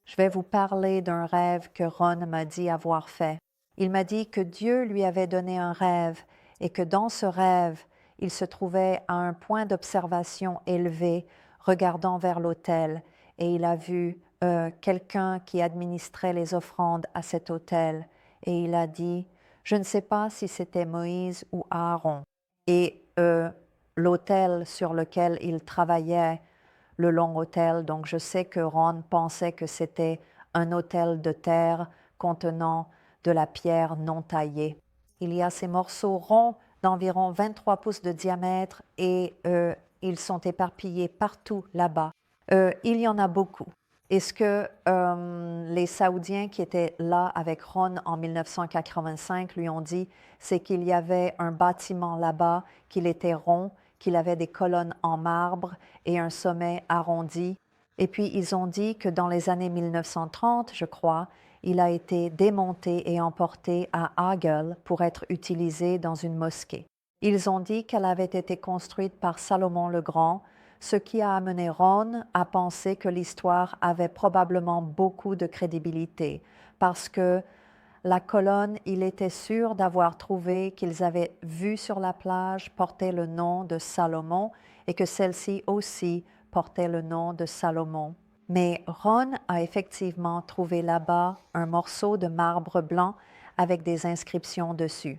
Je vais vous parler d'un rêve que Ron m'a dit avoir fait. Il m'a dit que Dieu lui avait donné un rêve et que dans ce rêve, il se trouvait à un point d'observation élevé, regardant vers l'autel, et il a vu quelqu'un qui administrait les offrandes à cet autel, et il a dit, je ne sais pas si c'était Moïse ou Aaron. Et l'autel sur lequel il travaillait, le long autel, donc je sais que Ron pensait que c'était un autel de terre contenant de la pierre non taillée. Il y a ces morceaux ronds d'environ 23 pouces de diamètre et ils sont éparpillés partout là-bas. Il y en a beaucoup. Et ce que les Saoudiens qui étaient là avec Ron en 1985 lui ont dit, c'est qu'il y avait un bâtiment là-bas, qu'il était rond, qu'il avait des colonnes en marbre et un sommet arrondi. Et puis ils ont dit que dans les années 1930, je crois, il a été démonté et emporté à Agel pour être utilisé dans une mosquée. Ils ont dit qu'elle avait été construite par Salomon le Grand, ce qui a amené Ron à penser que l'histoire avait probablement beaucoup de crédibilité, parce que la colonne, il était sûr d'avoir trouvé qu'ils avaient vu sur la plage porter le nom de Salomon et que celle-ci aussi portait le nom de Salomon. Mais Ron a effectivement trouvé là-bas un morceau de marbre blanc avec des inscriptions dessus.